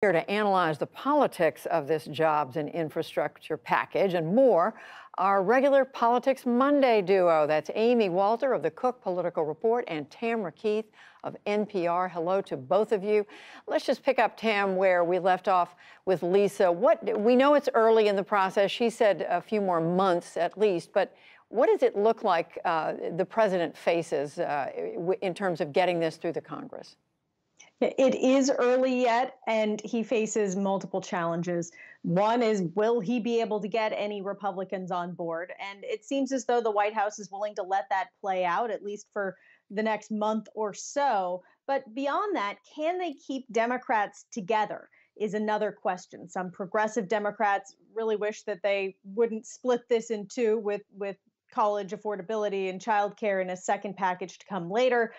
Here to analyze the politics of this jobs and infrastructure package and more, our regular Politics Monday duo. That's Amy Walter of the Cook Political Report and Tamara Keith of NPR. Hello to both of you. Let's just pick up, Tam, where we left off with Lisa. We know it's early in the process. She said a few more months at least, but what does it look like the president faces in terms of getting this through the Congress? It is early yet, and he faces multiple challenges. One is, will he be able to get any Republicans on board? And it seems as though the White House is willing to let that play out, at least for the next month or so. But beyond that, can they keep Democrats together is another question. Some progressive Democrats really wish that they wouldn't split this in two with college affordability and childcare in a second package to come later.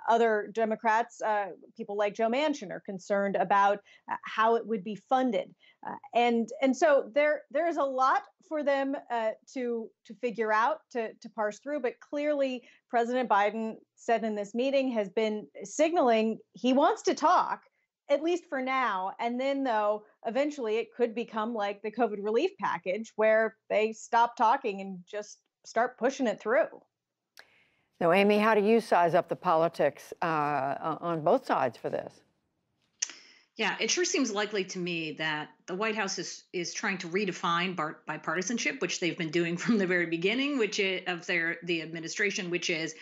Other Democrats, people like Joe Manchin, are concerned about how it would be funded. And so there is a lot for them to figure out, to parse through. But clearly, President Biden said in this meeting, has been signaling he wants to talk, at least for now. And then, though, eventually it could become like the COVID relief package, where they stop talking and just start pushing it through. So, Amy, how do you size up the politics on both sides for this? Yeah, it sure seems likely to me that the White House is trying to redefine bipartisanship, which they've been doing from the very beginning, the administration, which is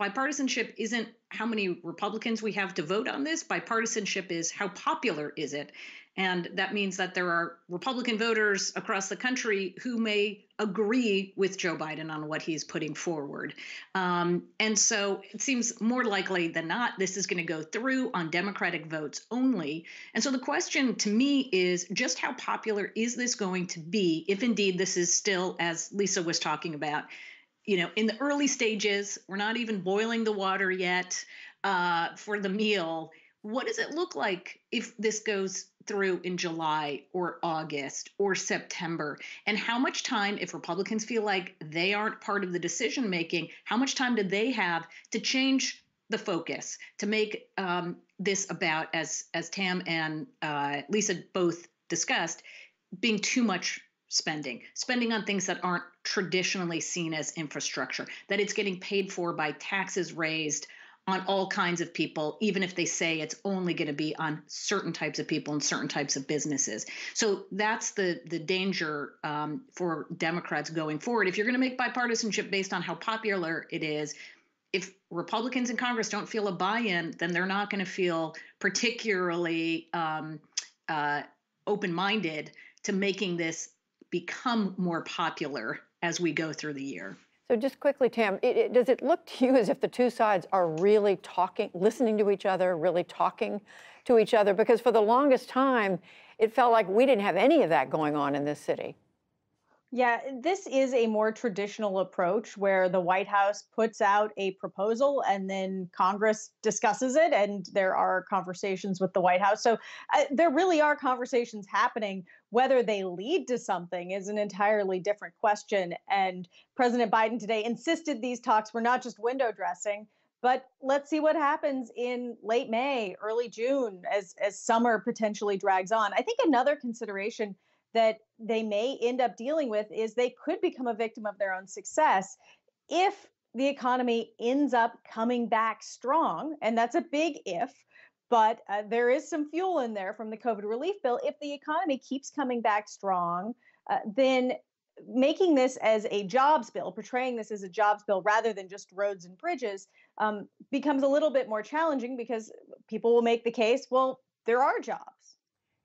bipartisanship isn't how many Republicans we have to vote on this. Bipartisanship is how popular is it. And that means that there are Republican voters across the country who may agree with Joe Biden on what he's putting forward. And so it seems more likely than not, this is going to go through on Democratic votes only. And so the question to me is just how popular is this going to be if indeed this is still, as Lisa was talking about, in the early stages, we're not even boiling the water yet for the meal. What does it look like if this goes through in July or August or September? And how much time, if Republicans feel like they aren't part of the decision making, how much time do they have to change the focus, to make this about, as Tam and Lisa both discussed, being too much spending on things that aren't traditionally seen as infrastructure, that it's getting paid for by taxes raised on all kinds of people, even if they say it's only going to be on certain types of people and certain types of businesses. So that's the danger for Democrats going forward. If you're going to make bipartisanship based on how popular it is, if Republicans in Congress don't feel a buy-in, then they're not going to feel particularly open-minded to making this become more popular as we go through the year. So just quickly, Tam, does it look to you as if the two sides are really talking, listening to each other, really talking to each other? Because for the longest time, it felt like we didn't have any of that going on in this city. Yeah, this is a more traditional approach where the White House puts out a proposal and then Congress discusses it, and there are conversations with the White House. So there really are conversations happening. Whether they lead to something is an entirely different question. And President Biden today insisted these talks were not just window dressing. But let's see what happens in late May, early June, as summer potentially drags on. I think another consideration that they may end up dealing with is they could become a victim of their own success if the economy ends up coming back strong. And that's a big if, but there is some fuel in there from the COVID relief bill. If the economy keeps coming back strong, then making this as a jobs bill, portraying this as a jobs bill rather than just roads and bridges, becomes a little bit more challenging because people will make the case, well, there are jobs.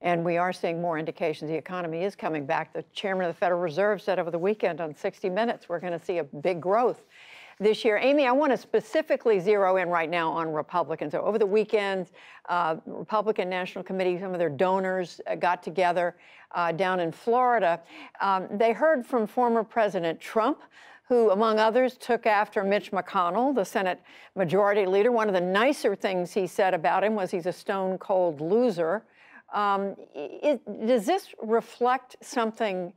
And we are seeing more indications the economy is coming back. The chairman of the Federal Reserve said over the weekend on 60 Minutes, we're going to see a big growth this year. Amy, I want to specifically zero in right now on Republicans. So over the weekend, Republican National Committee, some of their donors got together down in Florida. They heard from former President Trump, who, among others, took after Mitch McConnell, the Senate Majority Leader. One of the nicer things he said about him was he's a stone-cold loser. Does this reflect something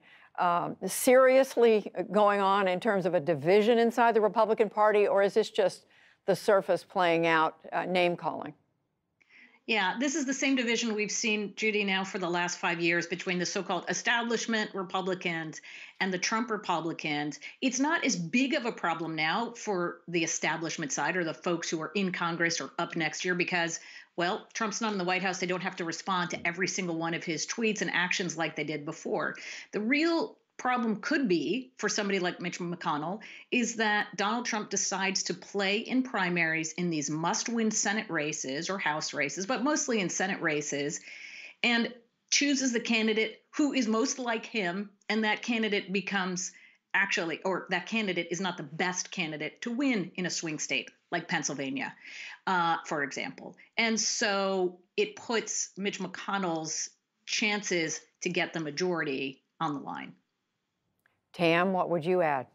seriously going on in terms of a division inside the Republican Party, or is this just the surface playing out name-calling? Yeah, this is the same division we've seen, Judy, now for the last 5 years between the so called establishment Republicans and the Trump Republicans. It's not as big of a problem now for the establishment side or the folks who are in Congress or up next year because, well, Trump's not in the White House. They don't have to respond to every single one of his tweets and actions like they did before. The real problem could be for somebody like Mitch McConnell is that Donald Trump decides to play in primaries in these must-win Senate races or House races, but mostly in Senate races, and chooses the candidate who is most like him, and that candidate becomes actually, or that candidate is not the best candidate to win in a swing state like Pennsylvania, for example. And so it puts Mitch McConnell's chances to get the majority on the line. Tam, what would you add?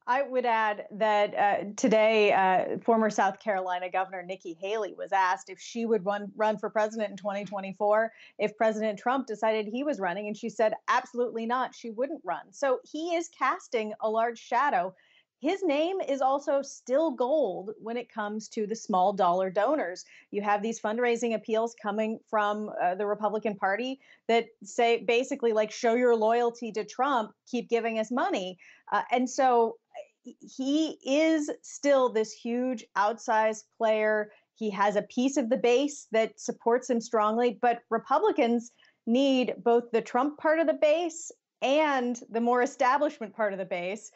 I would add that today, former South Carolina Governor Nikki Haley was asked if she would run for president in 2024 if President Trump decided he was running, and she said absolutely not. She wouldn't run. So he is casting a large shadow. His name is also still gold when it comes to the small dollar donors. You have these fundraising appeals coming from the Republican Party that say basically, like, show your loyalty to Trump, keep giving us money. And so he is still this huge outsized player. He has a piece of the base that supports him strongly, but Republicans need both the Trump part of the base and the more establishment part of the base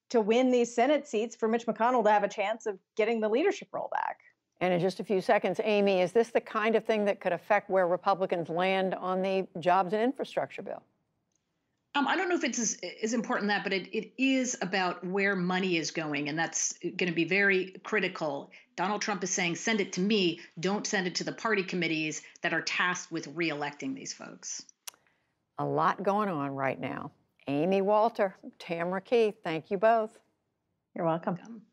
to win these Senate seats for Mitch McConnell to have a chance of getting the leadership role back. And in just a few seconds, Amy, is this the kind of thing that could affect where Republicans land on the jobs and infrastructure bill? I don't know if it's as important that, but it is about where money is going, and that's going to be very critical. Donald Trump is saying, send it to me, don't send it to the party committees that are tasked with reelecting these folks. A lot going on right now. Amy Walter, Tamara Keith, thank you both. You're welcome. Welcome.